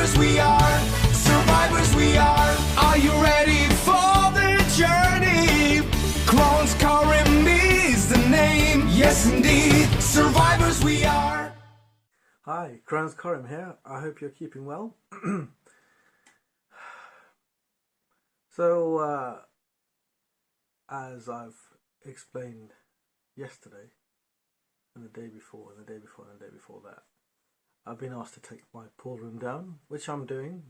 Survivors we are, survivors we are. Are you ready for the journey? Clarence Karim is the name, yes indeed. Survivors we are. Hi, Clarence Karim here. I hope you're keeping well. So, as I've explained yesterday, and the day before, and the day before, and the day before that, I've been asked to take my pool room down, which I'm doing,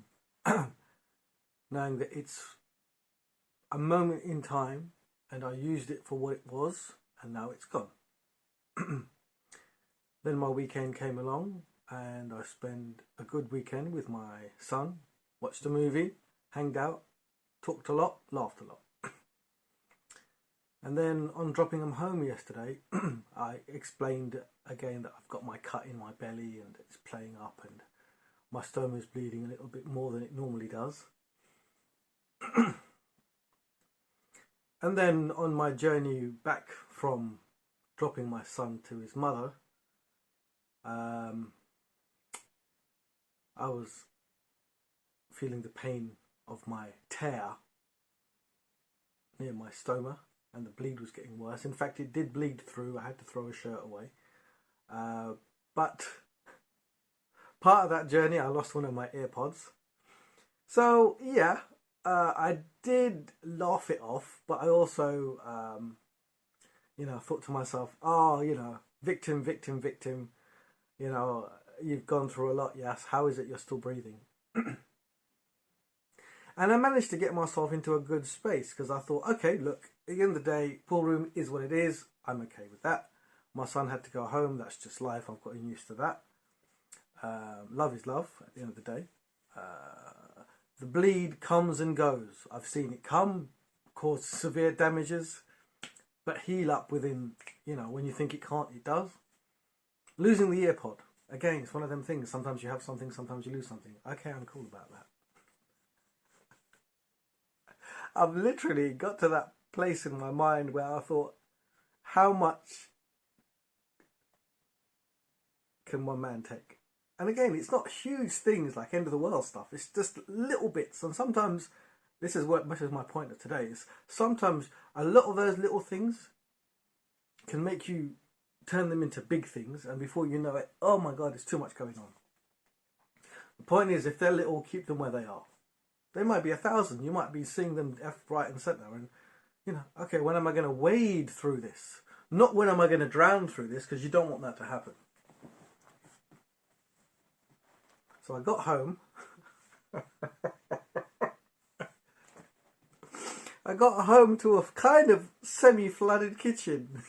knowing that it's a moment in time, and I used it for what it was, and now it's gone. Then my weekend came along, and I spent a good weekend with my son, watched a movie, hanged out, talked a lot, laughed a lot. And then on dropping him home yesterday, I explained again that I've got my cut in my belly and it's playing up and my stoma is bleeding a little bit more than it normally does. And then on my journey back from dropping my son to his mother, I was feeling the pain of my tear near my stoma, and the bleed was getting worse. In fact, it did bleed through. I had to throw a shirt away. But part of that journey, I lost one of my AirPods. So, yeah, I did laugh it off, but I also, thought to myself, victim, victim, victim. You've gone through a lot, yes. How is it you're still breathing? And I managed to get myself into a good space because I thought, okay, look, at the end of the day, pool room is what it is. I'm okay with that. My son had to go home. That's just life. I've gotten used to that. Love is love at the end of the day. The bleed comes and goes. I've seen it come, cause severe damages, but heal up within, when you think it can't, it does. Losing the earpod. Again, it's one of them things. Sometimes you have something, sometimes you lose something. Okay, I'm cool about that. I've literally got to that place in my mind where I thought, how much can one man take? And again, it's not huge things like end of the world stuff. It's just little bits. And sometimes, this is what is my point of today, is sometimes a lot of those little things can make you turn them into big things. And before you know it, oh my God, there's too much going on. The point is, if they're little, keep them where they are. They might be 1,000. You might be seeing them left, right and centre. And, okay, when am I going to wade through this? Not when am I going to drown through this, because you don't want that to happen. So I got home. I got home to a kind of semi-flooded kitchen.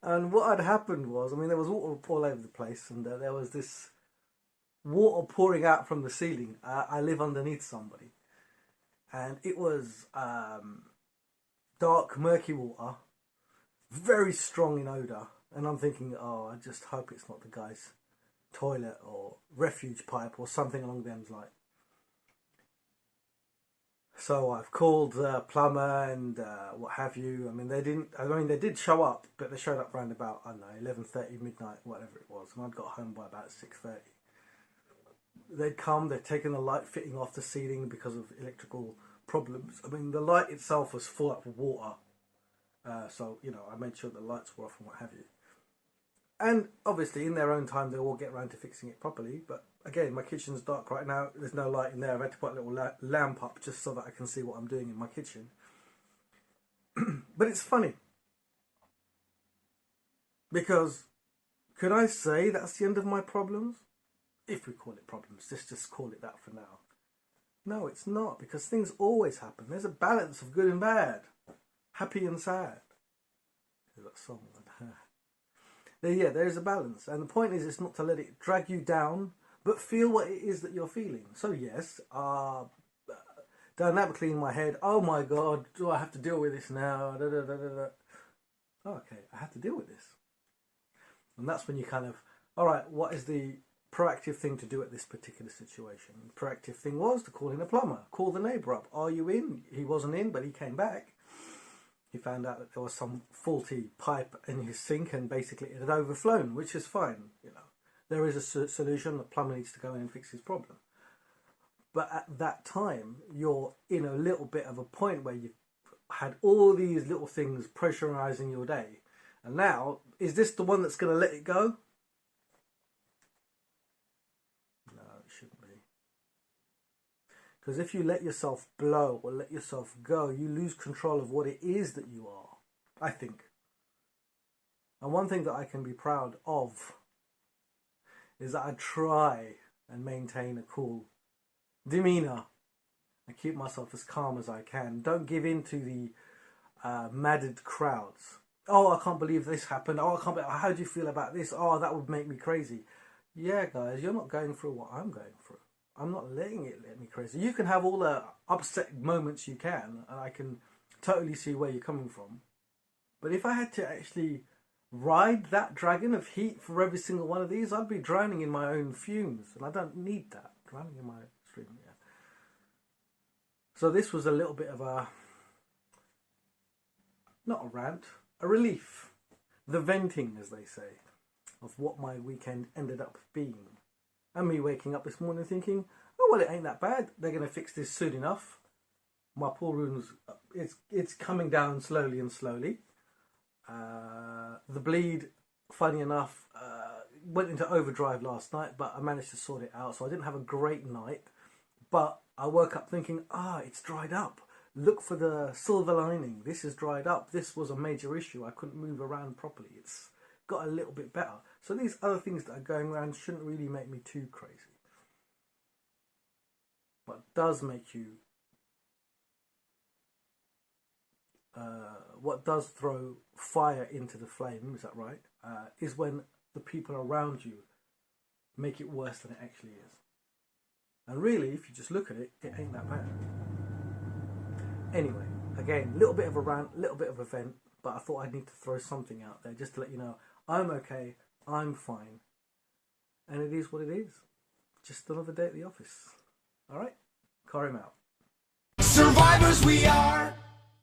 And what had happened was, there was water all over the place, and there was this water pouring out from the ceiling. I live underneath somebody, and it was dark, murky water, very strong in odour. And I'm thinking, I just hope it's not the guy's toilet or refuge pipe or something along those lines. So I've called the plumber and what have you. They did show up, but they showed up around about, 11:30, midnight, whatever it was. And I'd got home by about 6:30. They'd come, they'd taken the light fitting off the ceiling because of electrical problems. The light itself was full up with water. So, I made sure the lights were off and what have you. And obviously, in their own time, they'll all get around to fixing it properly. But again, my kitchen's dark right now. There's no light in there. I've had to put a little lamp up just so that I can see what I'm doing in my kitchen. But it's funny. Because, could I say that's the end of my problems? If we call it problems, let's just call it that for now. No, it's not, because things always happen. There's a balance of good and bad, happy and sad. There's that song. Yeah, there is a balance, and the point is, it's not to let it drag you down, but feel what it is that you're feeling. So yes, dynamically in my head, oh my God, do I have to deal with this now? Oh, okay, I have to deal with this, and that's when you kind of, all right, what is the proactive thing to do at this particular situation? The proactive thing was to call in a plumber, call the neighbour up. Are you in? He wasn't in, but he came back. He found out that there was some faulty pipe in his sink, and basically it had overflown, which is fine. there is a solution. The plumber needs to go in and fix his problem. But at that time, you're in a little bit of a point where you've had all these little things pressurizing your day. And now, is this the one that's going to let it go? No, it shouldn't be. Because if you let yourself blow or let yourself go, you lose control of what it is that you are, I think. And one thing that I can be proud of is that I try and maintain a cool demeanour and keep myself as calm as I can. Don't give in to the madded crowds. Oh, I can't believe this happened. Oh, I can't believe, how do you feel about this? Oh, that would make me crazy. Yeah, guys, you're not going through what I'm going through. I'm not letting it let me crazy. You can have all the upset moments you can, and I can totally see where you're coming from. But if I had to actually ride that dragon of heat for every single one of these, I'd be drowning in my own fumes, and I don't need that. Drowning in my stream, yeah. So this was a little bit of a, not a rant, a relief. The venting, as they say, of what my weekend ended up being. And me waking up this morning thinking, oh, well, it ain't that bad. They're going to fix this soon enough. My pool room's, it's coming down slowly and slowly. The bleed, funny enough, went into overdrive last night, but I managed to sort it out. So I didn't have a great night. But I woke up thinking, it's dried up. Look for the silver lining. This is dried up. This was a major issue. I couldn't move around properly. It's got a little bit better. So these other things that are going around shouldn't really make me too crazy. What does make you, what does throw fire into the flame, is that right, is when the people around you make it worse than it actually is. And really, if you just look at it, it ain't that bad. Anyway, again, a little bit of a rant, a little bit of a vent, but I thought I'd need to throw something out there just to let you know I'm okay, I'm fine, and it is what it is. Just another day at the office. All right, Karim out. Survivors we are.